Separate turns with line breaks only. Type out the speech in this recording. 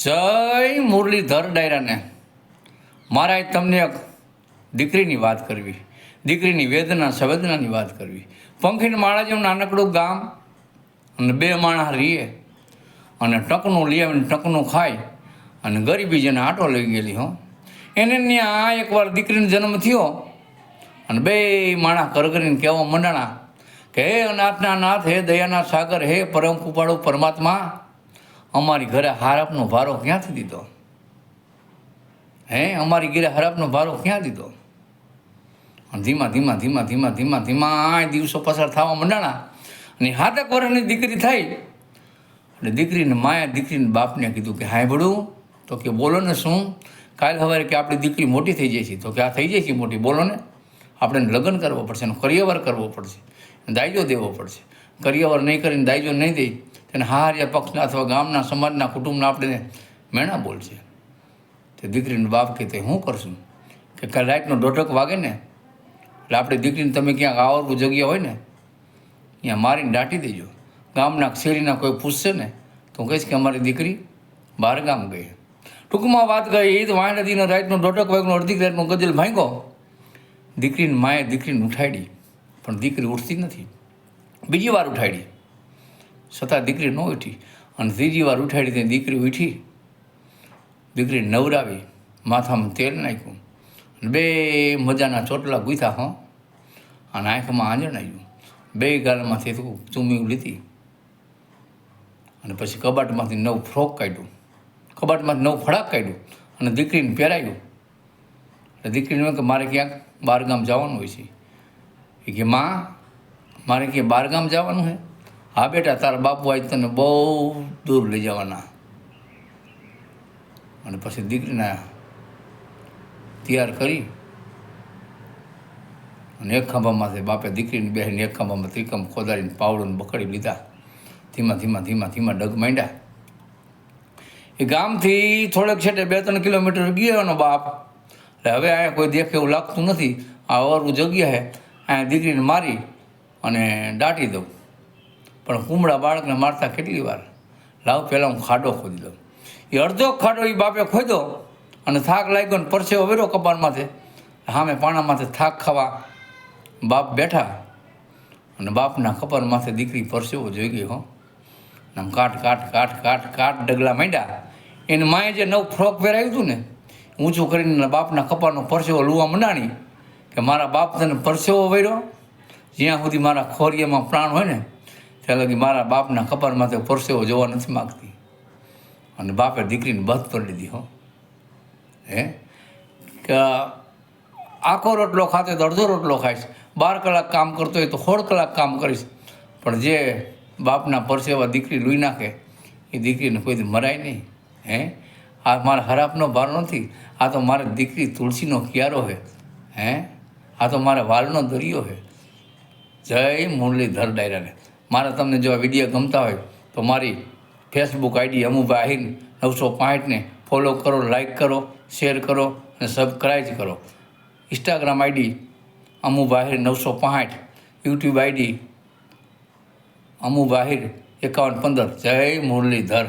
જય મુરલીધર ડાયરાને મારા તમને એક દીકરીની વાત કરવી, દીકરીની વેદના સંવેદનાની વાત કરવી. પંખીની માળા જેવું નાનકડું ગામ અને બે માણસ રીએ અને ટકનું લઈ આવીને ટકનું ખાય અને ગરીબી જેને આટો લઈ ગયેલી હો એને ત્યાં એકવાર દીકરીનો જન્મ થયો અને બે માણસ કરગરીને કહેવા મંડાણા કે હે અનાથના નાથ, હે દયાના સાગર, હે પરમ કૃપાળુ પરમાત્મા, અમારી ઘરે હરાપનો ભારો ક્યાંથી દીધો? અમારી ઘરે હરાપનો ભારો ક્યાં દીધો? ધીમા ધીમા ધીમા ધીમા ધીમા ધીમા દિવસો પસાર થવા મંડાણા અને 7 વર્ષની દીકરી થઈ એટલે દીકરીને માયા દીકરીને બાપને કીધું કે હાંભળું? તો કે બોલો ને શું? કાલ સવારે કે આપણી દીકરી મોટી થઈ જાય છે. તો કે આ થઈ જાય છે મોટી, બોલો ને. આપણે લગ્ન કરવો પડશે, એનો કરિયવર કરવો પડશે, દાયજો દેવો પડશે. કરિયવર નહીં કરીને દાયજો નહીં દે તેને હારિયા પક્ષના અથવા ગામના સમાજના કુટુંબના આપણે મેણા બોલશે. તે દીકરીનો બાપ કે તે શું કરશું? કે કાલ રાતનો દોઢક વાગે ને એટલે આપણી દીકરીને તમે ક્યાંક આવડવું જગ્યા હોય ને ત્યાં મારીને દાટી દેજો. ગામના શેરીના કોઈ પૂછશે ને તો હું કહીશ કે અમારી દીકરી બહાર ગામ ગઈ. ટૂંકમાં વાત કહી એ તો વાંઢ નદીનો રાતનો દોઢક વાગનો અડધી રાતનો ગજલ ભાંગ્યો. દીકરીને માએ દીકરીને ઉઠાડી પણ દીકરી ઉઠતી નથી. બીજી વાર ઉઠાડી છતાં દીકરી ન ઉઠી અને ત્રીજી વાર ઉઠાડી તે દીકરી ઉઠી. દીકરીને નવરાવી, માથામાં તેલ નાખ્યું અને બે મજાના ચોટલા ગૂંથા હો અને આંખમાં આંજણ આવ્યું. બે ગાલમાંથી ચૂમી લીધી અને પછી કબાટમાંથી નવું ફ્રોક કાઢ્યું, કબાટમાંથી નવું ફળાક કાઢ્યું અને દીકરીને પહેરાવ્યું. એટલે દીકરીને કે મારે ક્યાંક બહારગામ જવાનું હોય છે. એ કે માં, મારે ક્યાંક બહારગામ જવાનું છે? હા બેટા, તારા બાપુ આજ તને બહુ દૂર લઈ જવાના. અને પછી દીકરીને તૈયાર કરી અને એક ખાંભામાંથી બાપે દીકરીને બેસીને એક ખાંભામાં ત્રિકમ ખોદાડીને પાવડોને બકડી લીધા. ધીમા ધીમા ધીમા ધીમા ડગ માંડ્યા. એ ગામથી થોડેક છેટે 2-3 કિલોમીટર ગયો એનો બાપ. એટલે હવે અહીંયા કોઈ દેખે એવું લાગતું નથી, આ અવરવું જગ્યા છે, અહીંયા દીકરીને મારી અને દાટી દઉં. પણ કુમળા બાળકને મારતા કેટલી વાર? લાવ પહેલાં હું ખાડો ખોદી દઉં. એ અડધો ખાડો એ બાપે ખોદ્યો અને થાક લાગ્યો ને પરસેવો વેરો કપાળમાંથી. સામે પાણામાંથી થાક ખાવા બાપ બેઠા અને બાપના કપાળ માથે દીકરી પરસેવો જોઈ ગઈ હો. આમ કાટ કાટ કાટ કાટ કાટ ડગલા માંડ્યા. એને માએ જે નવું ફ્રોક પહેરાવ્યું હતું ને ઊંચું કરીને બાપના કપાળનો પરસેવો લુવા મંડાણી કે મારા બાપ તને પરસેવો વર્યો, જ્યાં સુધી મારા ખોરિયામાં પ્રાણ હોય ને ત્યાં લગી મારા બાપના કપાળ માથે પરસેવો જોવા નથી માગતી. અને બાપે દીકરીને બધ કરી લીધી હો. કે આખો રોટલો ખાતો તો અડધો રોટલો ખાઈશ, 12 કલાક કામ કરતો હોય તો 16 કલાક કામ કરીશ, પણ જે બાપના પરસેવા દીકરી લૂઈ નાખે એ દીકરીને કોઈ મરાય નહીં. આ મારા હરાપનો ભાર નથી, આ તો મારી દીકરી તુલસીનો ક્યારો છે. આ તો મારા વાલનો દરિયો છે. જય મુરલીધર ડાયરાને. મારે તમને જો આ વિડીયો ગમતા હોય તો મારી ફેસબુક આઈડી અમુભાઈ આહિર 965ને ફોલો કરો, લાઈક કરો, શેર કરો અને સબસ્ક્રાઈબ કરો. Instagram ID Amubhai Ahir 965, YouTube ID Amubhai Ahir 5115. જય મુરલીધર.